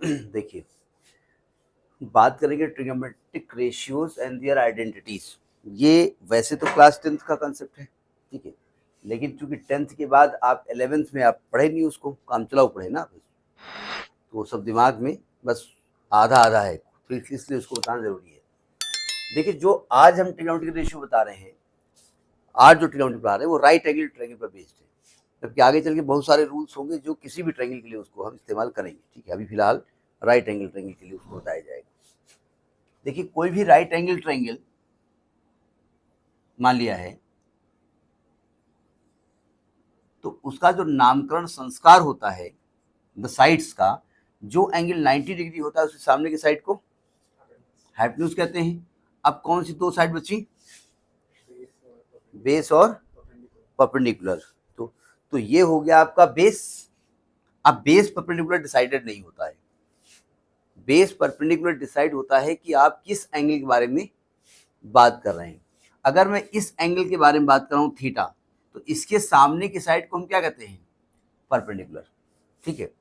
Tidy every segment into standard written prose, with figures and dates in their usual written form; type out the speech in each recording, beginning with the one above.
देखिए, बात करेंगे trigonometric ratios and their identities. ये वैसे तो क्लास 10th का कंसेप्ट है, ठीक है, लेकिन चूंकि 10th के बाद आप 11th में आप पढ़े नहीं, उसको काम चलाओ पढ़े ना, तो वो सब दिमाग में बस आधा आधा है, तो इसलिए उसको बताना जरूरी है। देखिए, जो आज हम ट्रिग्नोमेट्रिक रेशियो बता रहे हैं, आज जो ट्रिग्नोमेट्री बता रहे हैं वो राइट एंगल ट्रायंगल पर बेस्ड है, जबकि आगे चल के बहुत सारे रूल्स होंगे जो किसी भी ट्रायंगल के लिए उसको हम इस्तेमाल करेंगे, ठीक है। अभी फिलहाल राइट एंगल ट्रायंगल के लिए उसको बताया जाएगा। देखिए, कोई भी राइट एंगल ट्रायंगल मान लिया है, तो उसका जो नामकरण संस्कार होता है द साइड्स का, जो एंगल 90 डिग्री होता है उसके सामने की साइड को हाइपोटेन्यूज कहते हैं। अब कौन सी दो साइड बची? बेस और परपेंडिकुलर। तो ये हो गया आपका बेस। अब बेस परपेंडिकुलर डिसाइडेड नहीं होता है, बेस परपेंडिकुलर डिसाइड होता है कि आप किस एंगल के बारे में बात कर रहे हैं। अगर मैं इस एंगल के बारे में बात कर रहा हूँ थीटा, तो इसके सामने की साइड को हम क्या कहते हैं? परपेंडिकुलर, ठीक है।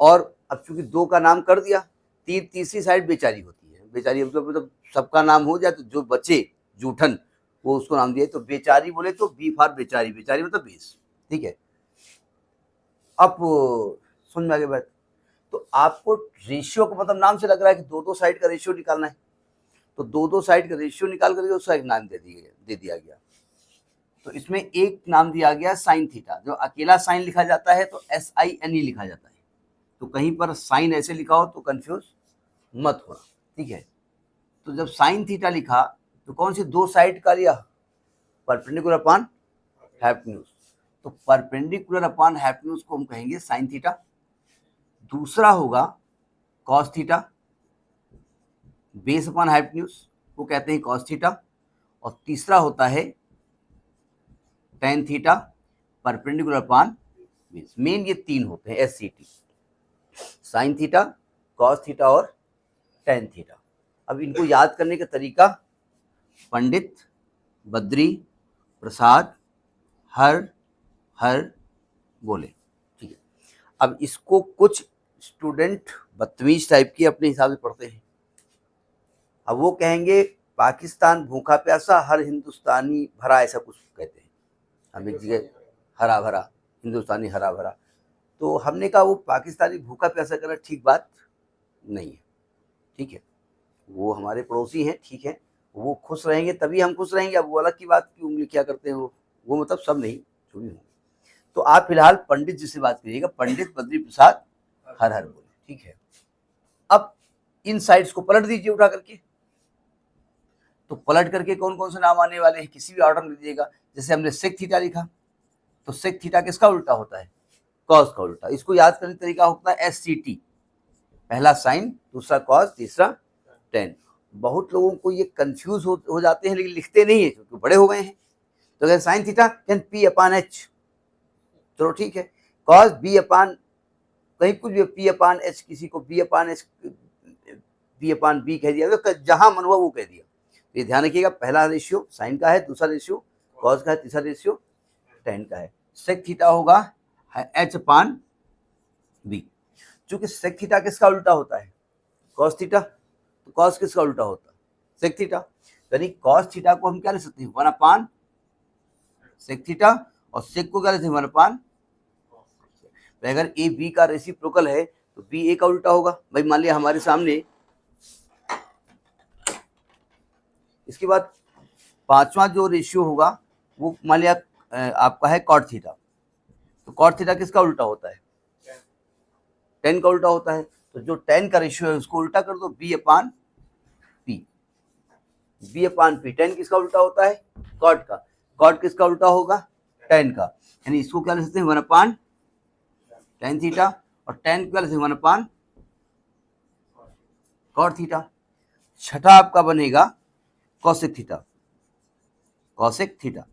और अब चूंकि दो का नाम कर दिया, तीसरी साइड बेचारी होती है। बेचारी मतलब सबका नाम हो जाए तो जो बचे जूठन, वो उसको नाम दिया। तो बेचारी बोले तो बी फॉर बेचारी, बेचारी मतलब बेस, ठीक है। अब समझ में आ गई बात? तो आपको रेशियो का मतलब नाम से लग रहा है कि दो दो साइड का रेशियो निकालना है, तो दो दो साइड का रेशियो निकाल करके उसका एक नाम दे दिया गया। तो इसमें एक नाम दिया गया साइन थीटा। जो अकेला साइन लिखा जाता है तो SINE लिखा जाता है, तो कहीं पर साइन ऐसे लिखा हो तो कंफ्यूज मत होना, ठीक है। तो जब साइन थीटा लिखा तो कौन सी दो साइड का लिया? Perpendicular upon hypotenuse. तो परपेंडिकुलर अपॉन हाइपोटेन्यूज को हम कहेंगे साइन थीटा। दूसरा होगा cos theta, base upon hypotenuse को कहते हैं कॉस थीटा। और तीसरा होता है tan theta, perpendicular upon base. Main ये तीन होते हैं SCT, sine theta, cos theta और टेन थीटा। अब इनको याद करने का तरीका पंडित, बद्री, प्रसाद, हर हर बोले, ठीक है। अब इसको कुछ स्टूडेंट बदतमीज टाइप की अपने हिसाब से पढ़ते हैं। अब वो कहेंगे पाकिस्तान भूखा प्यासा, हर हिंदुस्तानी भरा, ऐसा कुछ कहते हैं। हम एक जगह हरा भरा, हिंदुस्तानी हरा भरा। तो हमने कहा वो पाकिस्तानी भूखा प्यासा करना ठीक बात नहीं है, ठीक है। वो हमारे पड़ोसी हैं, ठीक है, वो खुश रहेंगे तभी हम खुश रहेंगे। अब वो अलग की बात की उंगली क्या करते हैं वो मतलब सब नहीं, जो भी हो। तो आप फिलहाल पंडित जी से बात करिएगा, पंडित बद्री प्रसाद हर हर बोले, ठीक है। अब इन साइड्स को पलट दीजिए उठा करके। तो पलट करके कौन कौन से नाम आने वाले हैं, किसी भी ऑर्डर में लीजिएगा। जैसे हमने सेक थीटा लिखा, तो सेक थीटा किसका उल्टा होता है? कॉस का उल्टा। इसको याद करने का तरीका होता है SCT, पहला साइन, दूसरा कॉस, तीसरा टेन। बहुत लोगों को ये कंफ्यूज हो जाते हैं, लेकिन लिखते नहीं है क्योंकि बड़े हो गए हैं। तो अगर साइन थीटा कैन P/H, चलो ठीक है। कॉस B/, कहीं कुछ भी P/H, किसी को B/H, B/B कह दिया, तो जहां मन हुआ वो कह दिया। तो ये ध्यान रखिएगा, पहला रेशियो साइन का है, दूसरा रेशियो कॉस का है, तीसरा रेशियो टेन का है। सेक थीटा होगा H/B। चूंकि सेक थीटा किसका उल्टा होता है? Cos theta. तो कॉस किसका उल्टा होता है? Sec theta. यानी कॉस थीटा को हम क्या लिख सकते हैं? 1/, सेक थीटा। और सेक को क्या लिखते हैं? 1/। तो अगर ए बी का रेसिप्रोकल है तो बी ए का उल्टा होगा। भाई मान लिया हमारे सामने, इसके बाद पांचवा जो रेशियो होगा वो मान लिया आपका है कॉट थीटा। तो कॉट थीटा किसका उल्टा होता है? टेन का उल्टा होता है। तो जो टेन का रेशियो है उसको उल्टा कर दो, B/P। B/P, टेन किसका उल्टा होता है? कॉट का। कॉट किसका उल्टा होगा? टेन का। यानी इसको क्या लिख सकते हैं? 1/tan theta. और टेन क्या लिख सकते हैं? 1/cot theta. छठा आपका बनेगा cosec theta. Cosec theta,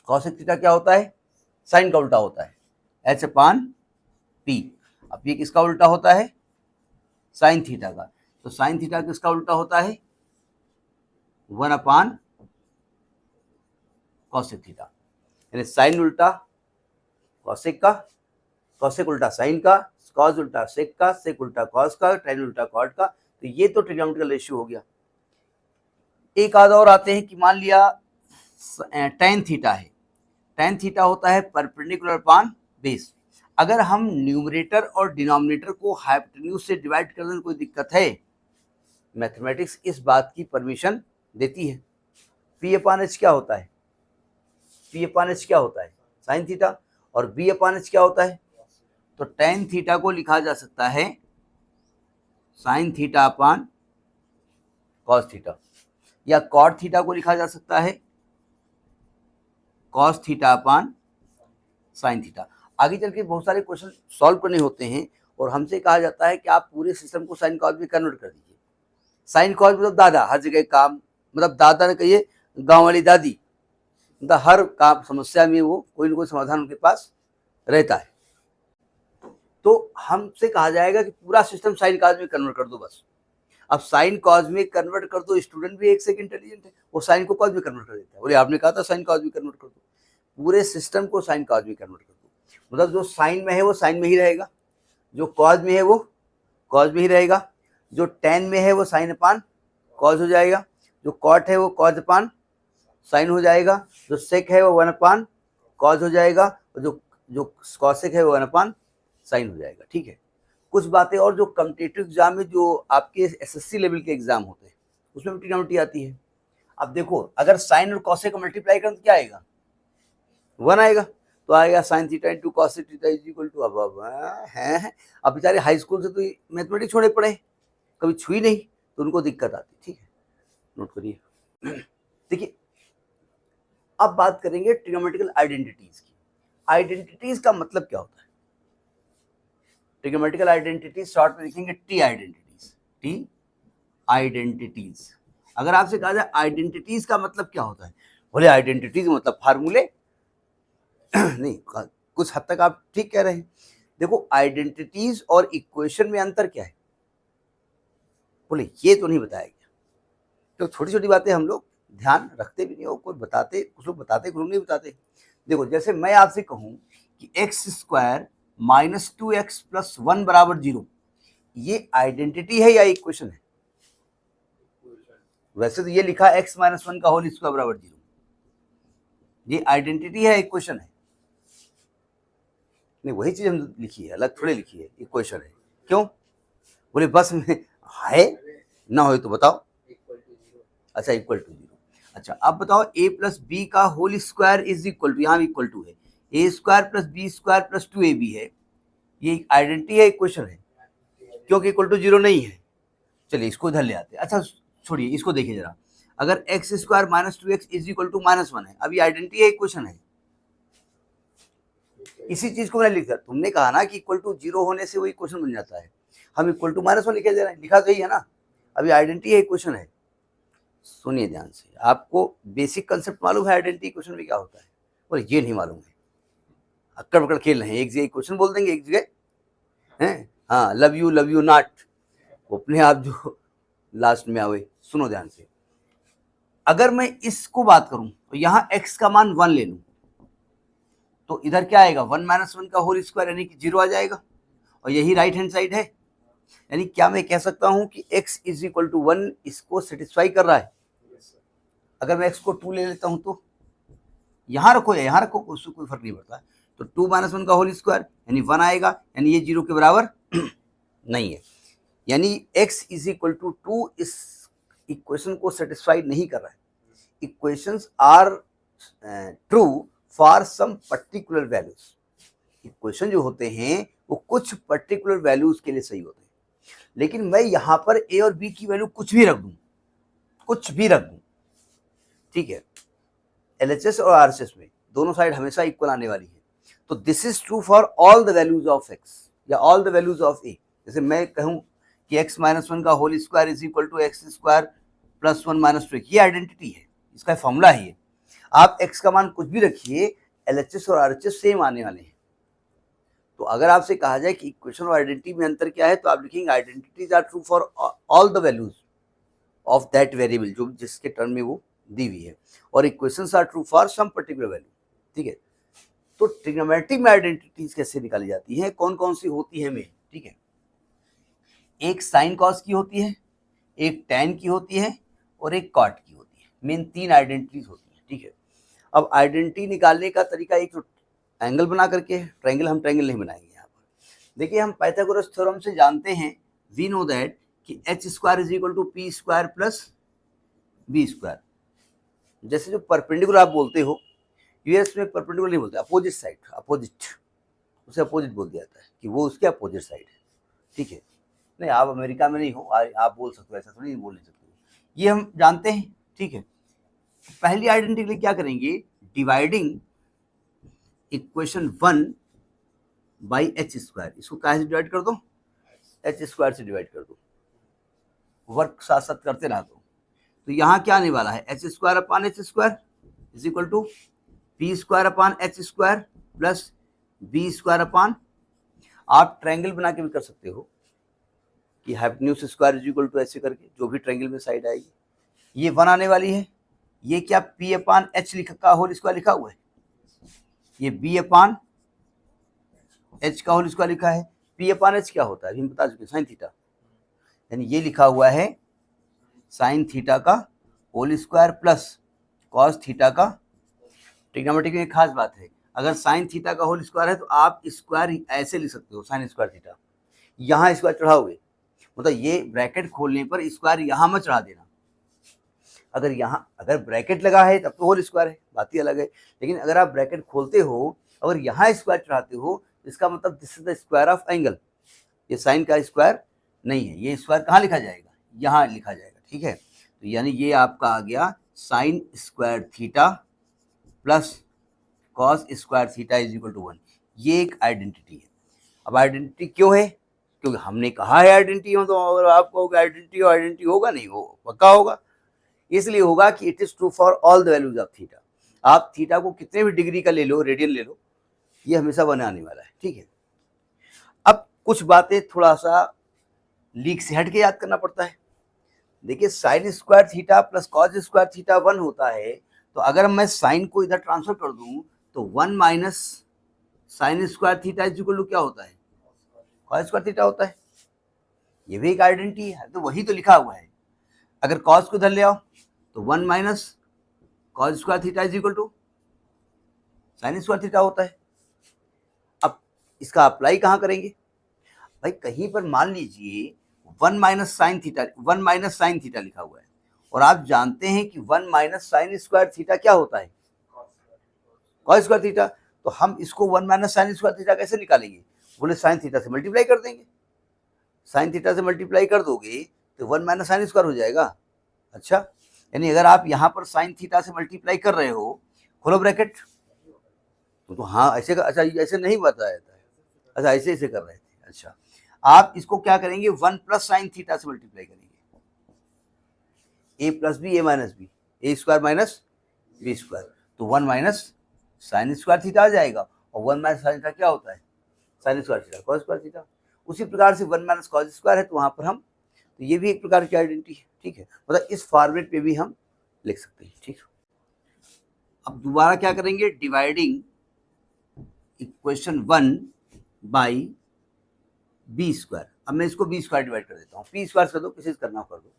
cosec theta क्या होता है? साइन का उल्टा होता है, H/P। अब ये किसका उल्टा होता है? साइन थीटा का। तो साइन थीटा किसका उल्टा होता है? 1/cosec theta. यानी साइन उल्टा कॉसेक का, कॉसेक उल्टा साइन का, कॉस उल्टा सेक का, सेक उल्टा कॉस का, टेन उल्टा कॉट का। तो ये तो ट्रिग्नोमेट्रिकल रेशियो हो गया। एक आधा और आते हैं कि मान लिया tan थीटा है, tan थीटा होता है परपेंडिकुलर अपॉन बेस। अगर हम न्यूमरेटर और डिनोमिनेटर को हाइपोटेन्यूज से डिवाइड कर दें कोई दिक्कत है? मैथमेटिक्स इस बात की परमिशन देती है। P अपॉन H क्या होता है? P अपॉन H क्या होता है? Sine theta. और B अपॉन H क्या होता है? तो tan थीटा को लिखा जा सकता है sine theta upon cos theta, या कॉट थीटा को लिखा जा सकता है cos theta upon sine theta. आगे चल के बहुत सारे क्वेश्चन सॉल्व करने होते हैं और हमसे कहा जाता है कि आप पूरे सिस्टम को साइन कॉस में कन्वर्ट कर दीजिए। साइन कॉस मतलब दादा, हर जगह काम, मतलब दादा ने कहिए गांव वाली दादी, मतलब हर काम समस्या में वो कोई ना कोई समाधान उनके पास रहता है। तो हमसे कहा जाएगा कि पूरा सिस्टम साइन कॉस में कन्वर्ट कर दो बस। अब साइन कॉस में कन्वर्ट कर दो, स्टूडेंट भी एक से इंटेलिजेंट है, वो साइन को कॉस में कन्वर्ट कर देता है। बोले आपने कहा था साइन कॉस में कन्वर्ट कर दो, पूरे सिस्टम को साइन कॉस में कन्वर्ट कर दो। मतलब जो साइन में है वो साइन में ही रहेगा, जो कॉस में है वो कॉस में ही रहेगा, जो टेन में है वो साइन अपान कॉस हो जाएगा, जो कॉट है वो कॉस अपान साइन हो जाएगा, जो सेक है वो वन अपान कॉस हो जाएगा, और जो कॉसेक है वो वन अपान साइन हो जाएगा। ठीक है। कुछ बातें और जो कॉम्पिटिटिव एग्जाम में, जो आपके एसएससी लेवल के एग्जाम होते हैं, उसमें भी ट्रिग्नोमेट्री आती है। अब देखो, अगर साइन और कॉसेक को मल्टीप्लाई करें तो क्या आएगा? 1 आएगा। तो आएगा sine theta into cosec theta is equal to, अब बेचारे हाई स्कूल से तो मैथमेटिक्स छोड़े पड़े, कभी छुई नहीं, तो उनको दिक्कत आती। ठीक है, नोट करिए। देखिए, अब बात करेंगे ट्रिग्नोमेट्रिकल आइडेंटिटीज की। आइडेंटिटीज का मतलब क्या होता है? ट्रिग्नोमेट्रिकल आइडेंटिटीज शॉर्ट में लिखेंगे टी आइडेंटिटीज। T identities. अगर आपसे कहा जाए आइडेंटिटीज का मतलब क्या होता है, बोले आइडेंटिटीज मतलब फार्मूले नहीं, कुछ हद तक आप ठीक कह रहे हैं। देखो, आइडेंटिटीज और इक्वेशन में अंतर क्या है, बोले ये तो नहीं बताया गया। तो छोटी छोटी बातें हम लोग ध्यान रखते भी नहीं, हो कोई बताते, कुछ लोग बताते, कुछ लोग नहीं बताते। देखो, जैसे मैं आपसे कहूं कि x square minus 2x plus 1 बराबर 0, ये आइडेंटिटी है या इक्वेशन है? वैसे तो ये लिखा x माइनस 1 का होल स्क्वायर बराबर 0, ये आइडेंटिटी है, इक्वेशन है? नहीं, वही चीज हम लिखी है, अलग थोड़ी लिखी है, इक्वेशन है। क्यों? बोले बस में है ना, हो तो बताओ। अच्छा, इक्वल टू 0। अच्छा, अब बताओ a प्लस बी का whole square is equal to, यहाँ इक्वल टू है a square plus B square plus 2ab है, ये आइडेंटिटी है, इक्वेशन है? क्योंकि इक्वल टू 0 नहीं है। चलिए इसको इधर ले आते हैं। अच्छा छोड़िए, इसको देखिए जरा, अगर x square minus 2x is equal to -1 है, अभी आइडेंटिटी है, इक्वेशन है? इसी चीज को मैंने लिखा, तुमने कहा ना कि इक्वल टू 0 होने से वो इक्वेशन बन जाता है, हम इक्वल टू -1 लिखे जा रहे हैं, लिखा तो यही है ना, अभी आइडेंटिटी है, इक्वेशन है? सुनिए ध्यान से, आपको बेसिक कंसेप्ट मालूम है आइडेंटिटी इक्वेशन में क्या होता है? बोले ये नहीं मालूम है, अक्कड़ पकड़ खेल रहे हैं, एक जगह इक्वेशन बोल देंगे, एक जगह हैं हाँ लव यू नॉट, अपने आप जो लास्ट में आवे। सुनो ध्यान से, अगर मैं इसको बात करूं तो यहां x का मान 1 ले लूं, तो इधर क्या आएगा? 1 माइनस 1 का होल स्क्वायर, यानी कि 0 आ जाएगा, और यही राइट हैंड साइड है। यानी क्या मैं कह सकता हूं कि x इज इक्वल टू 1 इसको सेटिस्फाई कर रहा है? अगर मैं x को 2 ले लेता हूं तो यहां रखो या यहां रखो, उससे कोई फर्क नहीं पड़ता। तो 2 माइनस 1 का होल स्क्वायर यानी 1 आएगा, यानी ये 0 के बराबर नहीं है, यानी x इज इक्वल टू 2 इस इक्वेशन को सेटिस्फाई नहीं कर रहा है। Equations are true for some particular values. Equation जो होते हैं वो कुछ पर्टिकुलर वैल्यूज के लिए सही होते हैं, लेकिन मैं यहां पर a और b की वैल्यू कुछ भी रख दूं, कुछ भी रख दूं, ठीक है, LHS और RHS में दोनों साइड हमेशा इक्वल आने वाली है। तो this is true for all the values of x या all the values of a। जैसे मैं कहूं कि x माइनस 1 का whole square is equal to x square plus 1 minus 2, ये आइडेंटिटी है, इसका फॉर्मूला है ये। आप x का मान कुछ भी रखिए, LHS और RHS सेम आने वाले हैं। तो अगर आपसे कहा जाए कि इक्वेशन और आइडेंटिटी में अंतर क्या है, तो आप लिखेंगे identities are true for all the values of that variable, जो जिसके टर्म में वो दी हुई है, और equations are true for some particular value. ठीक है, तो ट्रिग्नोमेट्रिक में आइडेंटिटीज कैसे निकाली जाती है, कौन कौन सी होती है मेन, ठीक है। एक साइन कॉस की होती है, एक टैन की होती है और एक कॉट की होती है। मेन 3 आइडेंटिटीज होती है, ठीक है। अब आइडेंटिटी निकालने का तरीका एक तो एंगल बना करके, ट्रायंगल हम ट्रायंगल नहीं बनाएंगे यहाँ पर। देखिए हम पाइथागोरस थ्योरम से जानते हैं, वी नो दैट कि h square is equal to P square plus B square. जैसे जो परपेंडिकुलर आप बोलते हो, यूएस में परपेंडिकुलर नहीं बोलते, अपोजिट साइड, अपोजिट, उसे अपोजिट बोल दिया जाता है कि वो उसके अपोजिट साइड है, ठीक है। नहीं, आप अमेरिका में नहीं हो, आप बोल सकते हो, ऐसा थोड़ी बोल नहीं सकते, ये हम जानते हैं, ठीक है। पहली आइडेंटिटी के लिए क्या करेंगे, dividing equation 1 by H square, इसको कैसे डिवाइड कर दो, एच स्क्वायर से डिवाइड कर दो, वर्क साथ साथ करते रहा तो यहाँ क्या आने वाला है, H square upon H square is equal to P square upon H square plus B square upon, आप ट्रायंगल बना के भी कर सकते हो कि hypotenuse square is equal to ऐसे करके, जो भी ट्रायंगल में साइड आएगी, ये 1 आने वाली है, ये क्या पी अपान एच लिखा का होल स्क्वायर लिखा हुआ है, ये बी अपान एच का होल स्क्वायर लिखा है। पी अपान एच क्या होता है हम बता चुके, साइन थीटा, यानी ये लिखा हुआ है साइन थीटा का whole square plus cos theta का। ट्रिग्नोमेट्रिक में एक खास बात है, अगर साइन थीटा का होल स्क्वायर है तो आप स्क्वायर ऐसे लिख सकते हो, साइन स्क्वायर थीटा, यहाँ स्क्वायर चढ़ाओगे, मतलब ये ब्रैकेट खोलने पर स्क्वायर यहाँ मत चढ़ा देना। अगर यहाँ अगर ब्रैकेट लगा है तब तो होल स्क्वायर है, बात ही अलग है, लेकिन अगर आप ब्रैकेट खोलते हो और यहाँ स्क्वायर चढ़ाते हो, इसका मतलब this is the square of angle, ये साइन का स्क्वायर नहीं है, ये स्क्वायर कहाँ लिखा जाएगा, यहाँ लिखा जाएगा, ठीक है। तो यानी ये आपका आ गया sine square theta plus cos square theta is equal to 1, ये एक आइडेंटिटी है। अब आइडेंटिटी क्यों है, क्योंकि हमने कहा है आइडेंटिटी हो, तो अगर आप कहोगे आइडेंटिटी होगा, नहीं हो, पक्का होगा, इसलिए होगा कि it is true for all the values of theta. आप थीटा को कितने भी डिग्री का ले लो, रेडियन ले लो, ये हमेशा बनाने वाला है, ठीक है। अब कुछ बातें थोड़ा सा लीक से हट के याद करना पड़ता है। देखिए sign square theta plus cos square theta 1 होता है, तो अगर मैं साइन को इधर ट्रांसफर कर दूं तो 1 minus sine square theta is equal to क्या होता है, कॉस स्क्वायर थीटा होता है। ये भी एक आइडेंटिटी है, तो वही तो लिखा हुआ है। अगर कॉस को इधर ले आओ तो 1 minus cos square theta is equal to sine square theta होता है। अब इसका अप्लाई कहाँ करेंगे भाई, कहीं पर मान लीजिए 1 माइनस साइन थीटा लिखा हुआ है, और आप जानते हैं कि 1 माइनस साइन स्क्वायर थीटा क्या होता है, कॉस स्क्वायर थीटा, तो हम इसको 1 माइनस साइन स्क्वायर थीटा कैसे निकालेंगे, बोले साइन थीटा से मल्टीप्लाई कर देंगे, साइन थीटा से मल्टीप्लाई कर दोगे तो 1 माइनस साइन स्क्वायर हो जाएगा। अच्छा, यानी अगर आप यहाँ पर साइन थीटा से मल्टीप्लाई कर रहे हो, खोलो ब्रैकेट, तो हाँ ऐसे, अच्छा ऐसे नहीं बताया जाता है, अच्छा ऐसे कर रहे थे। अच्छा, आप इसको क्या करेंगे, 1 प्लस साइन थीटा से मल्टीप्लाई करेंगे, ए प्लस बी, ए माइनस बी, ए स्क्वायर माइनस बी स्क्वायर, तो 1 माइनस साइन स्क्वायर थीटा आ जाएगा, और 1 माइनस साइन थीटा क्या होता है, sine square theta cos square theta. उसी प्रकार से 1 माइनस कॉस स्क्वायर है, तो वहाँ पर हम, तो ये भी एक प्रकार की आइडेंटिटी है, ठीक है, मतलब इस फॉर्मेट पे भी हम लिख सकते हैं, ठीक है। अब दोबारा क्या करेंगे, dividing equation 1 by B square. अब मैं इसको बी स्क्वायर डिवाइड कर देता हूँ, पी स्क्वायर कर दो, किसी से करना कर दो,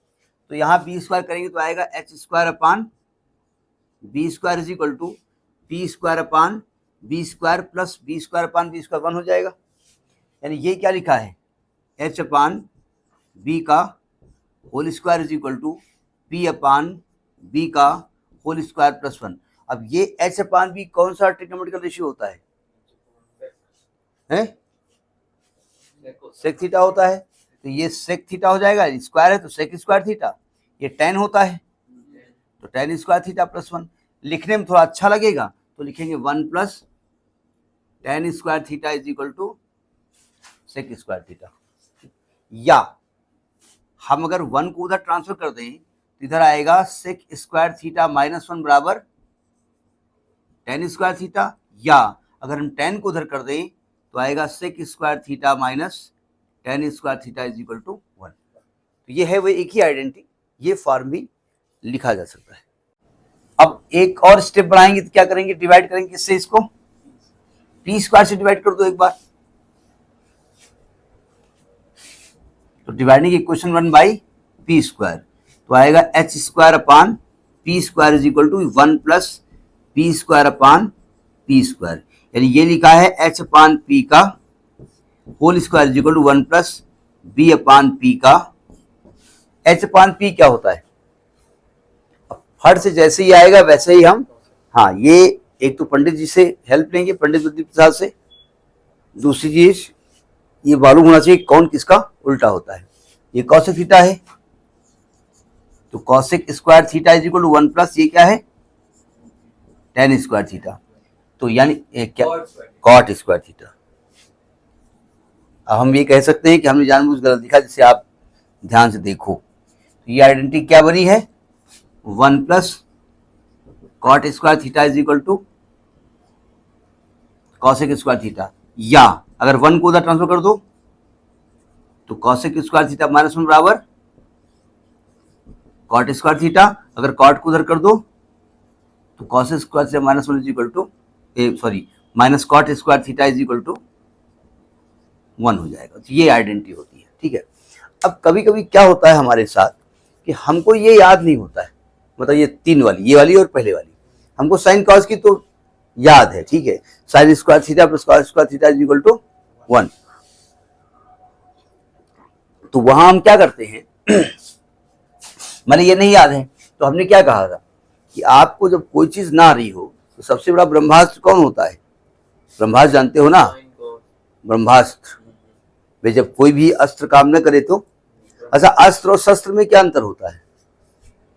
तो यहाँ बी स्क्वायर करेंगे तो आएगा H square upon B square is equal to P square upon B square plus B square upon B square 1 हो जाएगा। यानी ये क्या लिखा है, एच अपान बी का whole square is equal to P upon B का होल स्क्वायर प्लस 1। अब ये एच अपान बी कौन सा ट्रिग्नोमेट्रिकल रेशियो होता है, सेक थीटा होता है, तो ये सेक थीटा हो जाएगा, स्क्वायर है तो सेक स्क्वायर थीटा, ये टेन होता है तो टेन स्क्वायर थीटा प्लस 1। लिखने में थोड़ा अच्छा लगेगा तो लिखेंगे 1 plus tan square theta is equal to sec square theta. या हम अगर 1 को उधर ट्रांसफर कर दें तो इधर आएगा सेक स्क्वायर थीटा माइनस 1 बराबर टेन स्क्वायर थीटा, या अगर हम 10 को उधर कर दें तो आएगा sec square theta minus tan square theta is equal to 1। तो ये है वो एक ही आइडेंटिटी, ये फॉर्म भी लिखा जा सकता है। अब एक और स्टेप बढ़ाएंगे तो क्या करेंगे, डिवाइड करेंगे किससे, इसको टी स्क्वायर से डिवाइड कर दो एक बार, तो dividing equation 1 by P square, तो आएगा H square upon P square is equal to 1 plus P square upon P square, यानी ये लिखा है एच अपान पी का whole square is equal to 1 plus B upon P का, H upon P क्या होता है, फट से जैसे ही आएगा वैसे ही हम, हाँ ये एक तो पंडित जी से हेल्प लेंगे, पंडित बुद्धि प्रसाद से, दूसरी चीज ये मालूम होना चाहिए कौन किसका उल्टा होता है। ये कॉसेक थीटा है, तो cosec square theta is equal to 1 plus ये क्या है टेन स्क्वायर थीटा, तो यानी क्या कॉट स्क्वायर थीटा। अब हम ये कह सकते हैं कि हमने जानबूझ गलत लिखा, जिसे आप ध्यान से देखो, तो ये आइडेंटिटी क्या बनी है 1 plus cot square theta is equal to cosec square theta, या अगर 1 को उधर ट्रांसफर कर दो तो कॉसेक स्क्वायर थीटा माइनस 1 बराबर कॉट स्क्वायर थीटा, अगर कॉट को उधर कर दो तो cosec square theta minus 1 is equal to sorry minus cot square theta is equal to 1 हो जाएगा। तो ये आइडेंटिटी होती है, ठीक है। अब कभी कभी क्या होता है हमारे साथ कि हमको ये याद नहीं होता है, मतलब ये तीन वाली, ये वाली और पहले वाली, हमको साइन कॉस की तो याद है, ठीक है, sine square theta plus cos square theta is equal to 1, तो वहां हम क्या करते हैं मैंने ये नहीं याद है, तो हमने क्या कहा था कि आपको जब कोई चीज ना आ रही हो तो सबसे बड़ा ब्रह्मास्त्र कौन होता है, ब्रह्मास्त्र जानते हो ना, ब्रह्मास्त्र वे जब कोई भी अस्त्र काम न करे तो, अच्छा अस्त्र और शस्त्र में क्या अंतर होता है,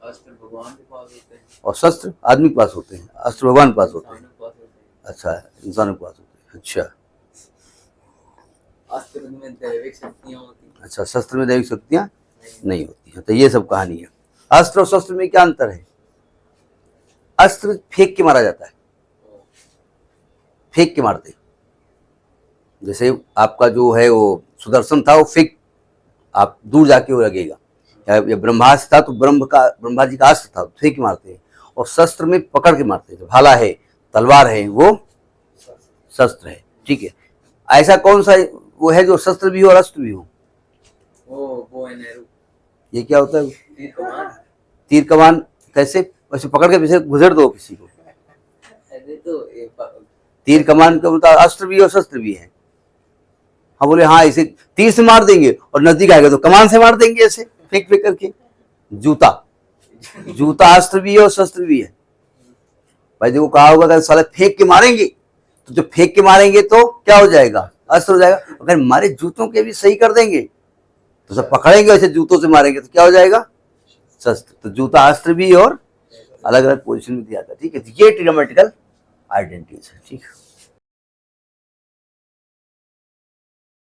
अस्त्र भगवान के पास होते हैं और शस्त्र आदमी के पास होते हैं, अस्त्र भगवान के पास होते हैं, अच्छा इंसानों के पास होते हैं, अच्छा अस्त्र में दैविक शक्तियां होती हैं, अच्छा शस्त्र में दैविक शक्तियां नहीं होती हैं, तो ये सब कहानी है। अस्त्र और शस्त्र में क्या अंतर है, अस्त्र फेंक के मारा जाता है, फेंक के मारते, जैसे आपका जो है वो सुदर्शन था वो फेंक आप दूर जाके वो लगेगा, या ब्रह्मास्त्र था तो ब्रह्मा जी का अस्त्र था फेंक के मारते हैं, और शस्त्र में पकड़ के मारते हैं, भाला है तलवार है वो शस्त्र है, ठीक है। ऐसा कौन सा वो है जो शस्त्र भी हो और अस्त्र भी हो, वो है नेहरू, ये क्या होता है, तीर कमान, तीर कमान कैसे, वैसे पकड़ के पीछे गुजर दो किसी को, ऐसे तो तीर कमान का मतलब अस्त्र भी और शस्त्र भी है, हम बोले हाँ इसे तीर से मार देंगे और नजदीक आएगा तो कमान से मार देंगे, ऐसे फेंक फेंक करके। जूता, जूता अस्त्र भी है और शस्त्र भी है, भाई देखो कहा होगा अगर साले फेंक के मारेंगे तो जब फेंक के मारेंगे तो क्या हो जाएगा, अस्त्र हो जाएगा, अगर हमारे जूतों के भी सही कर देंगे तो सब पकड़ेंगे वैसे जूतों से मारेंगे तो क्या हो जाएगा शस्त्र, तो जूता अस्त्र भी और अलग अलग पोजीशन में दिया था, ठीक है। ये ट्रिग्नोमेट्रिकल आइडेंटिटीज है, ठीक है।